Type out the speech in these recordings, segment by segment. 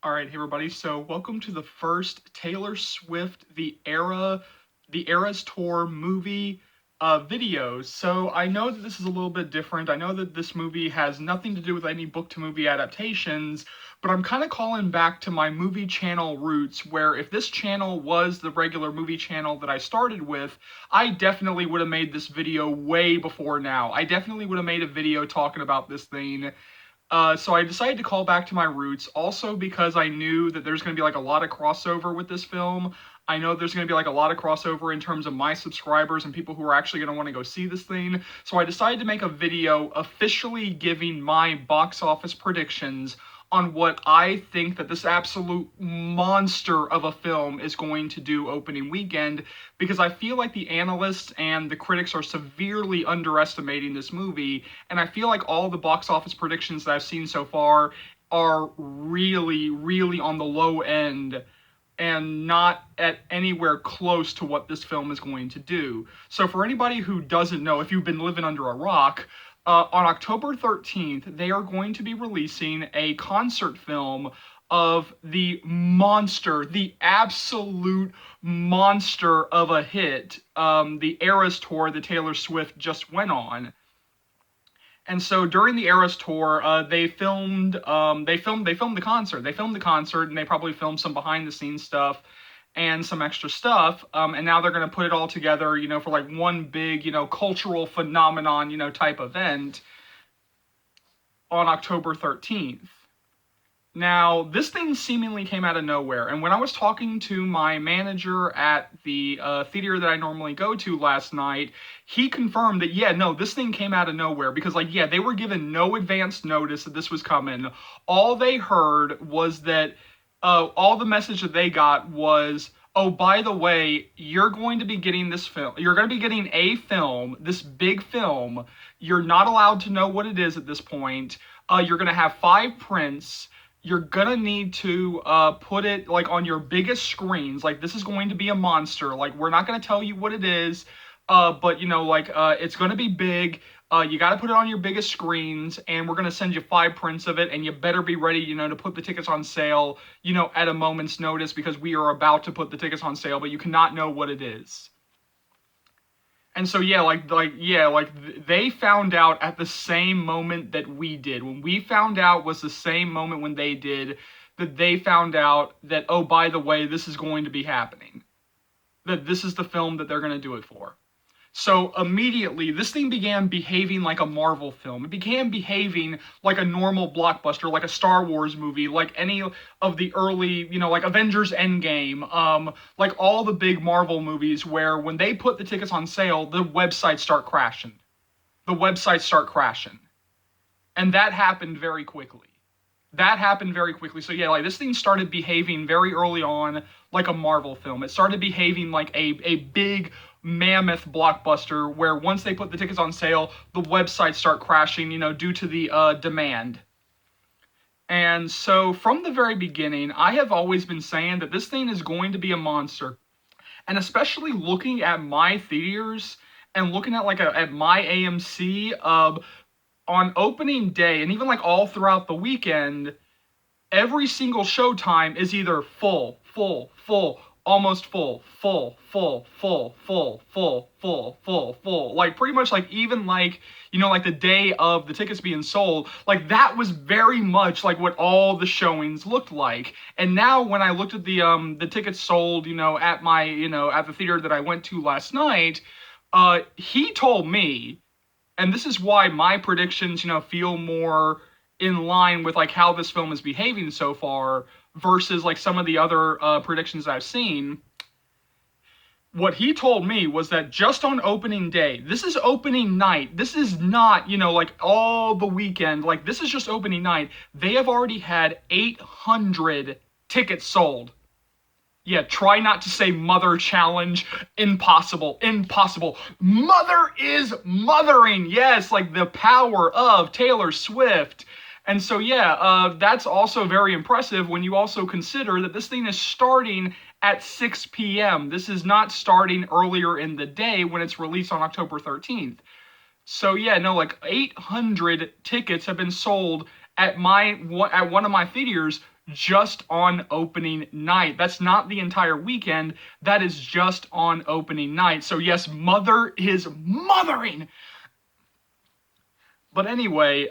All right, hey everybody. So welcome to the first Taylor Swift the Eras Tour movie videos. So I know that this is a little bit different. I know that this movie has nothing to do with any book to movie adaptations, but I'm kind of calling back to my movie channel roots, where if this channel was the regular movie channel that I started with, I definitely would have made this video way before now. I definitely would have made a video talking about this thing. So I decided to call back to my roots, also because I knew that there's going to be like a lot of crossover with this film. I know there's going to be like a lot of crossover in terms of my subscribers and people who are actually going to want to go see this thing. So I decided to make a video officially giving my box office predictions on what I think that this absolute monster of a film is going to do opening weekend, because I feel like the analysts and the critics are severely underestimating this movie, and I feel like all the box office predictions that I've seen so far are really, really on the low end and not at anywhere close to what this film is going to do. So for anybody who doesn't know, if you've been living under a rock, on October 13th, they are going to be releasing a concert film of the monster, the absolute monster of a hit, the Eras Tour that Taylor Swift just went on. And so during the Eras tour, they filmed the concert. They filmed the concert, and they probably filmed some behind the scenes stuff and some extra stuff. And now they're gonna put it all together, for like one big, cultural phenomenon, type event on October 13th. Now, this thing seemingly came out of nowhere, and when I was talking to my manager at the theater that I normally go to last night, he confirmed that, yeah, no, this thing came out of nowhere, because, like, yeah, they were given no advance notice that this was coming. All they heard was that, all the message that they got was, oh, by the way, you're going to be getting this film, you're going to be getting a film, this big film, you're not allowed to know what it is at this point, you're going to have 5 prints, you're gonna need to put it like on your biggest screens. Like, this is going to be a monster. Like, we're not gonna tell you what it is, but it's gonna be big. You got to put it on your biggest screens, and we're gonna send you 5 prints of it, and you better be ready, to put the tickets on sale, at a moment's notice, because we are about to put the tickets on sale, but you cannot know what it is. And so yeah, they found out at the same moment that we did. When we found out was the same moment when they did, that they found out that, oh, by the way, this is going to be happening. That this is the film that they're going to do it for. So immediately, this thing began behaving like a Marvel film. It began behaving like a normal blockbuster, like a Star Wars movie, like any of the early, like Avengers Endgame, like all the big Marvel movies, where when they put the tickets on sale, the websites start crashing. The websites start crashing. And that happened very quickly. So yeah, like, this thing started behaving very early on like a Marvel film. It started behaving like a big mammoth blockbuster, where once they put the tickets on sale, the websites start crashing, due to the demand. And so from the very beginning, I have always been saying that this thing is going to be a monster. And especially looking at my theaters and looking at at my AMC, on opening day, and even like all throughout the weekend, every single showtime is either full, full, full, almost full, full, full, full, full, full, full, full, full. Like, pretty much, like, even like, like the day of the tickets being sold, like, that was very much like what all the showings looked like. And now when I looked at the tickets sold, at my, at the theater that I went to last night, he told me, and this is why my predictions, feel more in line with like how this film is behaving so far versus like some of the other predictions I've seen. What he told me was that just on opening day, this is opening night, this is not, like all the weekend, like, this is just opening night, they have already had 800 tickets sold. Yeah, try not to say mother challenge. Impossible. Impossible. Mother is mothering. Yes, like the power of Taylor Swift. And so, yeah, that's also very impressive when you also consider that this thing is starting at 6 p.m. This is not starting earlier in the day when it's released on October 13th. So, yeah, no, like 800 tickets have been sold at one of my theaters just on opening night. That's not the entire weekend. That is just on opening night. So yes, Mother is mothering. But anyway,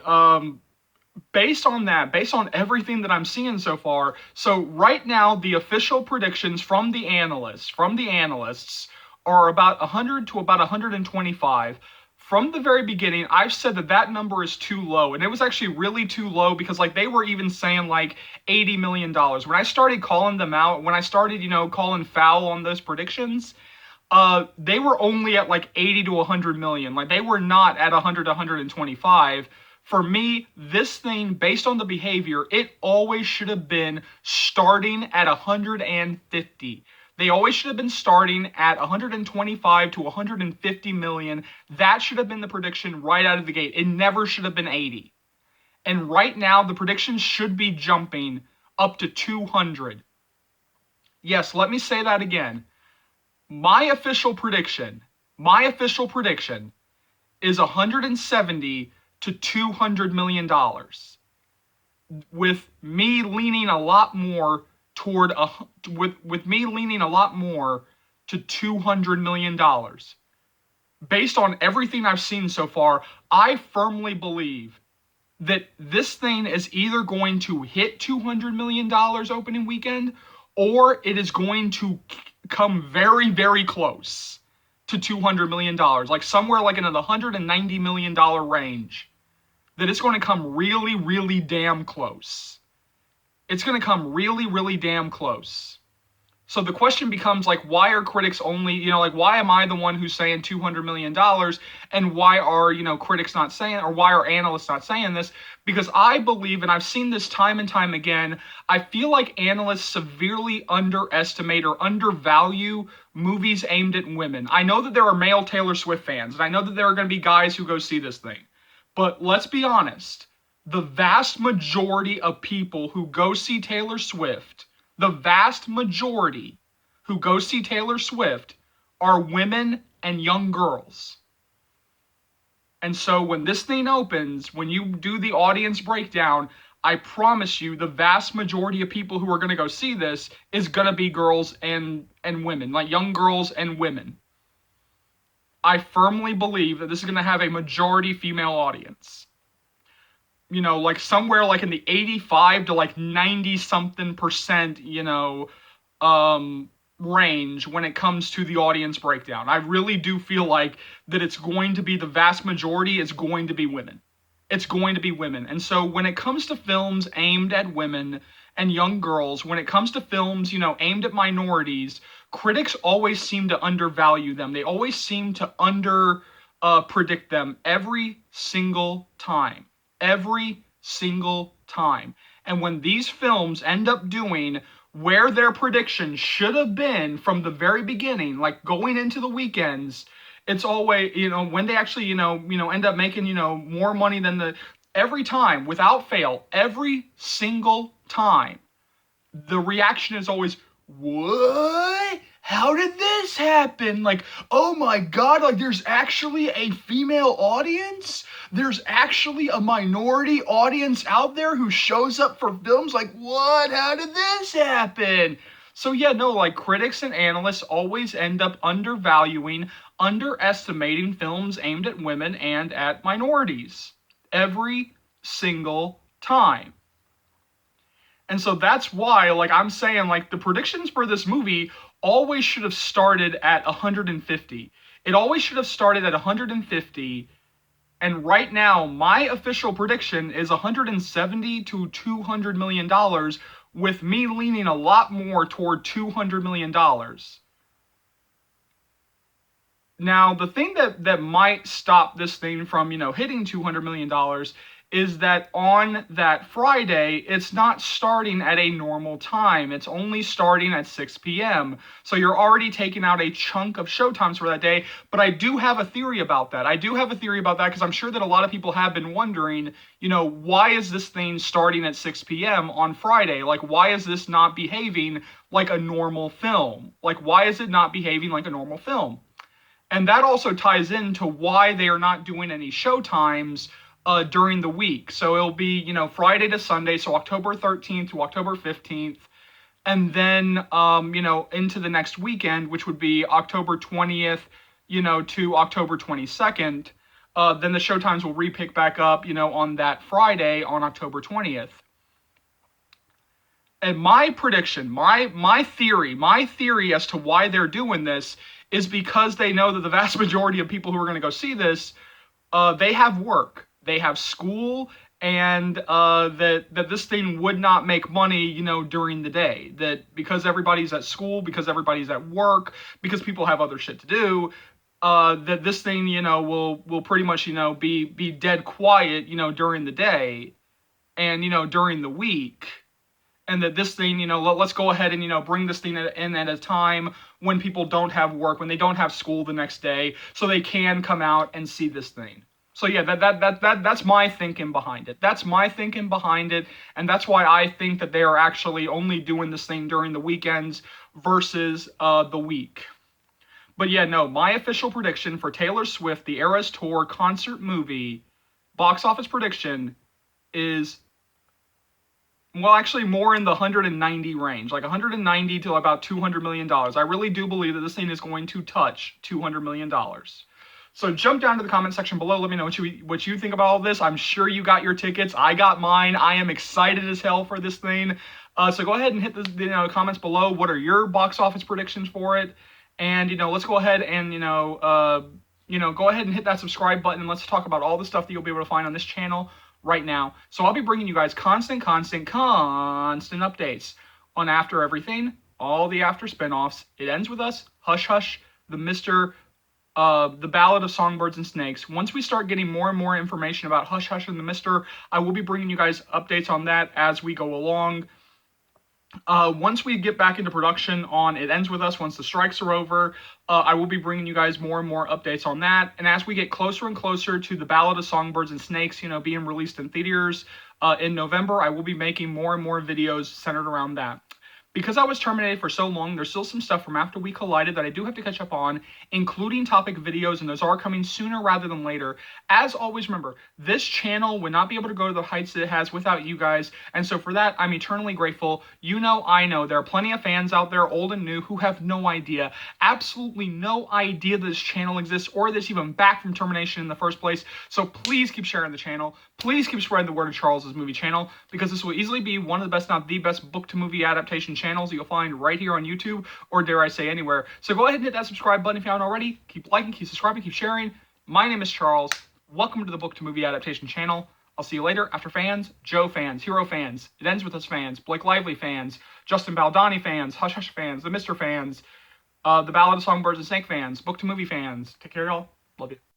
based on that, based on everything that I'm seeing so far, so right now the official predictions from the analysts are about 100 to about 125. From the very beginning, I've said that that number is too low, and it was actually really too low because like they were even saying like $80 million. When I started calling them out, when I started, calling foul on those predictions, they were only at like 80 to 100 million. Like they were not at 100 to 125. For me, this thing, based on the behavior, it always should have been starting at 150. They always should have been starting at 125 to 150 million. That should have been the prediction right out of the gate. It never should have been 80. And right now, the prediction should be jumping up to 200. Yes, let me say that again. My official prediction is 170 to $200 million, with me leaning a lot more to $200 million. Based on everything I've seen so far, I firmly believe that this thing is either going to hit $200 million opening weekend, or it is going to come very, very close to $200 million, like somewhere like in the $190 million range. That it's going to come really, really damn close. It's going to come really, really damn close. So the question becomes like, why are critics only, like why am I the one who's saying $200 million, and why are, critics not saying, or why are analysts not saying this? Because I believe, and I've seen this time and time again, I feel like analysts severely underestimate or undervalue movies aimed at women. I know that there are male Taylor Swift fans, and I know that there are going to be guys who go see this thing. But let's be honest, the vast majority of people who go see Taylor Swift, the vast majority who go see Taylor Swift are women and young girls. And so when this thing opens, when you do the audience breakdown, I promise you the vast majority of people who are going to go see this is going to be girls and women, like young girls and women. I firmly believe that this is going to have a majority female audience. Like somewhere like in the 85 to like 90 something percent, range when it comes to the audience breakdown. I really do feel like that it's going to be the vast majority is going to be women. It's going to be women. And so when it comes to films aimed at women and young girls, when it comes to films, aimed at minorities, critics always seem to undervalue them. They always seem to predict them every single time. Every single time. And when these films end up doing where their predictions should have been from the very beginning, like going into the weekends, it's always, when they actually, end up making, more money than every time, without fail, every single time, the reaction is always, what? How did this happen? Like, oh my God, like there's actually a female audience? There's actually a minority audience out there who shows up for films? Like, what? How did this happen? So yeah, no, like critics and analysts always end up underestimating films aimed at women and at minorities. Every single time. And so that's why, like I'm saying, like the predictions for this movie always should have started at 150. It always should have started at 150. And right now, my official prediction is 170 to $200 million, with me leaning a lot more toward $200 million. Now, the thing that might stop this thing from, hitting $200 million is that on that Friday, it's not starting at a normal time. It's only starting at 6 p.m. So you're already taking out a chunk of showtimes for that day. But I do have a theory about that. Because I'm sure that a lot of people have been wondering, why is this thing starting at 6 p.m. on Friday? Like, why is this not behaving like a normal film? Like, why is it not behaving like a normal film? And that also ties into why they are not doing any showtimes during the week. So it'll be, Friday to Sunday, so October 13th to October 15th, and then, into the next weekend, which would be October 20th, to October 22nd. Then the showtimes will re-pick back up, on that Friday on October 20th. And my prediction, my theory as to why they're doing this is because they know that the vast majority of people who are going to go see this, they have work, they have school, and that this thing would not make money, during the day. That because everybody's at school, because everybody's at work, because people have other shit to do, that this thing, will pretty much, be dead quiet, during the day, and during the week. And that this thing, let's go ahead and, bring this thing in at a time when people don't have work, when they don't have school the next day, so they can come out and see this thing. So yeah, that's my thinking behind it. That's my thinking behind it, and that's why I think that they are actually only doing this thing during the weekends versus the week. But yeah, no, my official prediction for Taylor Swift, the Eras Tour concert movie, box office prediction is, well, actually more in the 190 range, like 190 to about $200 million. I really do believe that this thing is going to touch $200 million. So jump down to the comment section below. Let me know what you think about all this. I'm sure you got your tickets. I got mine. I am excited as hell for this thing. So go ahead and hit the comments below. What are your box office predictions for it? And let's go ahead and go ahead and hit that subscribe button, and let's talk about all the stuff that you'll be able to find on this channel right now. So I'll be bringing you guys constant updates on After Everything, all the After spinoffs. It Ends With Us, Hush Hush, The Mr., The Ballad of Songbirds and Snakes. Once we start getting more and more information about Hush Hush and The Mr., I will be bringing you guys updates on that as we go along. Once we get back into production on It Ends With Us, once the strikes are over, I will be bringing you guys more and more updates on that. And as we get closer and closer to The Ballad of Songbirds and Snakes, being released in theaters in November, I will be making more and more videos centered around that. Because I was terminated for so long, there's still some stuff from After We Collided that I do have to catch up on, including topic videos, and those are coming sooner rather than later. As always, remember, this channel would not be able to go to the heights that it has without you guys, and so for that, I'm eternally grateful. I know, there are plenty of fans out there, old and new, who have no idea, absolutely no idea that this channel exists, or that's even back from termination in the first place, so please keep sharing the channel. Please keep spreading the word of Charles's Movie Channel, because this will easily be one of the best, not the best, book-to-movie adaptation channels that you'll find right here on YouTube, or dare I say anywhere. So go ahead and hit that subscribe button if you haven't already. Keep liking, keep subscribing, keep sharing. My name is Charles. Welcome to the book-to-movie adaptation channel. I'll see you later. After fans, Joe fans, Hero fans, It Ends With Us fans, Blake Lively fans, Justin Baldoni fans, Hush Hush fans, The Mr. fans, The Ballad of Songbirds and Snake fans, book-to-movie fans. Take care, y'all. Love you.